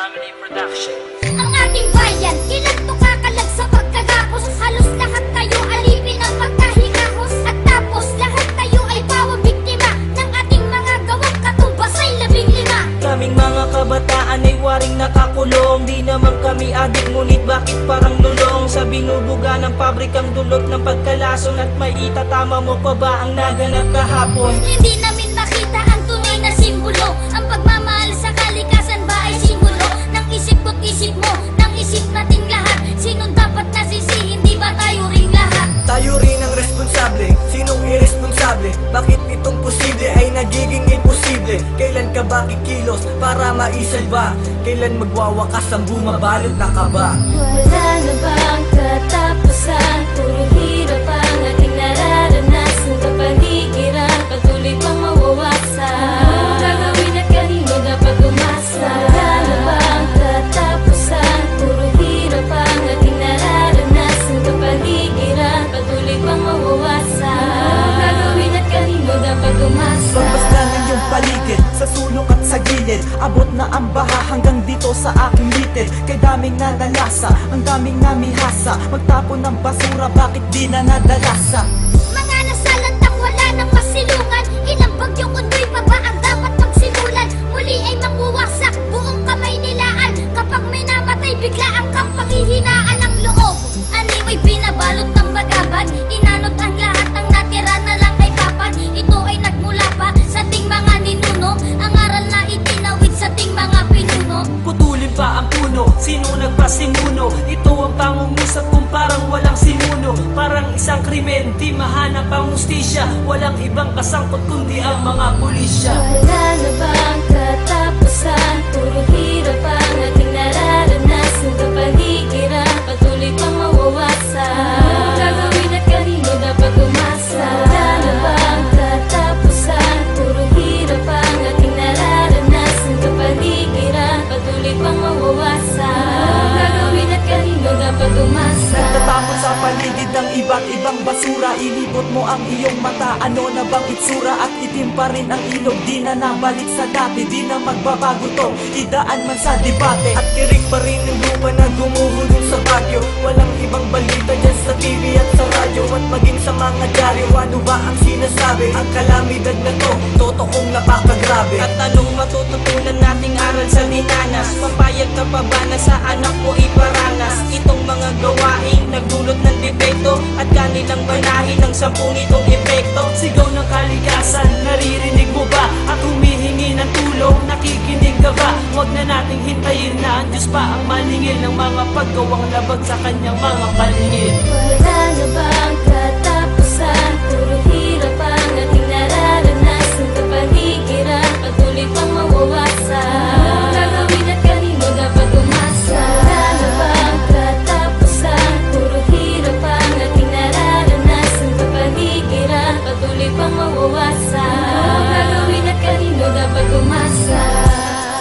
Family Production. Ang ating bayan, kailan to kakalag sa pagkagapos? Halos lahat kayo alipin ang pagkahingahos. At tapos lahat kayo ay pawang biktima ng ating mga gawang katumbas ay 15. Kaming mga kabataan ay waring nakakulong. Di naman kami adik, ngunit bakit parang lulong? Sa binubuga ng pabrikang dulot ng pagkalason. At may itatama mo pa ba ang naganap kahapon? Hindi namin makita ang tunay na simbolo. Ang pagmamahal sa kalikasan ba ay simbolo ng isip ko't isip mo, ng isip nating lahat? Sinong dapat nasisihin, di ba tayo ring lahat? Tayo rin ang responsable, sinong irresponsable? Bakit itong posible ay nagiging imposible? Kailan ka ba kikilos para maisalba? Kailan magwawakas ang bumabalot na kaba? Wala na bang katapusan? Puro hirap ang ating nararanasan. Kapaligiran, patuloy pang mawawasan. Gagawin at kanino dapat umasa? Wala na bang katapusan? Puro hirap ang ating nararanasan. Kapaligiran, patuloy pang mawawasan. Gagawin at kanino dapat umasa? Basta ng iyong paligid, sa sulok at sa gilid. Abot na ang baha hanggang dito sa aking litid. Kay daming nadalasa, ang daming namihasa. Magtapon ng basura, bakit di na nadalasa? Mga nasalantang wala ng masilungan. Ilang bagyong undoy pa ba ang dapat magsimulan? Muli ay manguwasak buong kamay nilaan. Kapag may namatay, bigla ang kang panghihinaan ng loob. Ani mo'y binabalot ng bagabag. Inanod ang lahat, ang natira na lang ay papan. Ito ay nagmula pa sa ting mga ninuno. Ang aral na itinawid sa ting mga pinuno. Putulin pa ang puno, sino nagpasimuno? Ito ang pangungusap kung parang walang simuno. Parang isang krimen, di mahanap ang mustisya. Walang ibang kasangkot kundi ang mga pulisya. Wala na bang katapusan? Puro hirap ang ating nararanasan. Kapaligiran, patuloy pang mawawasan. Gagawin at kanino dapat umasa? Wala na bang katapusan? Puro hirap ang ating nararanasan. Kapaligiran, patuloy pang mawawasan. Gagawin at kanino dapat umasa? Tatapon sa paligid ng iba't ibang basura. Inibot mo ang iyong mata, ano na bang itsura? At itim pa rin ang ilog, di na nabalik sa dati. Di na magbabago to, idaan man sa debate. At kirik pa rin ang lupa na gumuhulong sa bagyo. Walang ibang balita dyan sa TV at sa radyo. At maging sa mga dyaryo, ano ba ang sinasabi? Ang kalamidad na to, totoong napakagrabe. At anong matututunan nating aral sa dinanas? Papayag ka pa ba na sa anak mo iparanas? Itong mga gawain nagdulot ng depekto at kanilang banahin ng 10 itong epekto. Sigaw ng kalikasan, naririnig mo ba? At humihingi ng tulong, nakikinig ka ba? Huwag na nating hintayin na ang Diyos pa ang maningil ng mga paggawang labag sa kanyang mga paningin. Wala na bang katapusan? Puro hirap ang ating nararanasan. Kapaligiran, patuloy pang mawawasan. Gagawin at kanino dapat umasa? Wala na bang katapusan? Puro hirap ang ating nararanasan. Kapaligiran, patuloy pang mawawasan. Gagawin at kanino dapat umasa?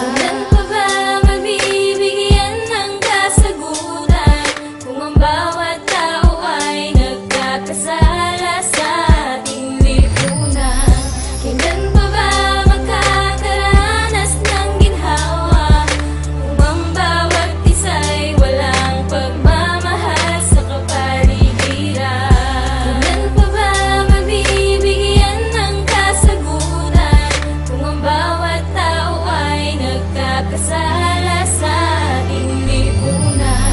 Kailan pa ba mabibigyan ng kasagutan kung ang bawat tao ay nagkakasala sa ating lipunan? Kailan pa ba magkakaranas ng ginhawa kung ang bawat isa'y walang pagmamahal sa kapaligiran? Kailan pa ba mabibigyan ng kasagutan kung ang bawat tao ay nagkakasala sa ating lipunan?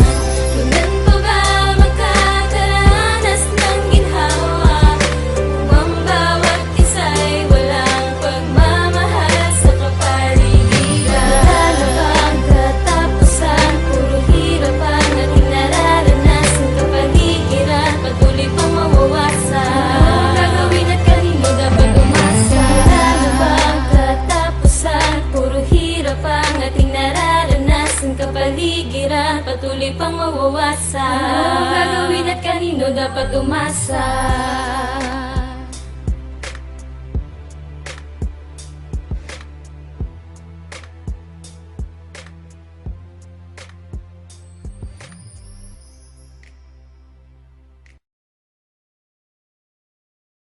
Kailan pa ba magkakaranas ng ginhawa kung ang bawat isa'y walang pagmamahal sa kapaligiran? Wala na bang katapusan? Puro hirap ang ating nararanasan. Kapaligiran, patuloy pang mawawasan. Gagawin at kanino dapat umasa? Wala na bang katapusan? Puro hirap ang ating nararanasan. Kapaligiran, patuloy pang mawawasan. Gagawin at kanino dapat umasa?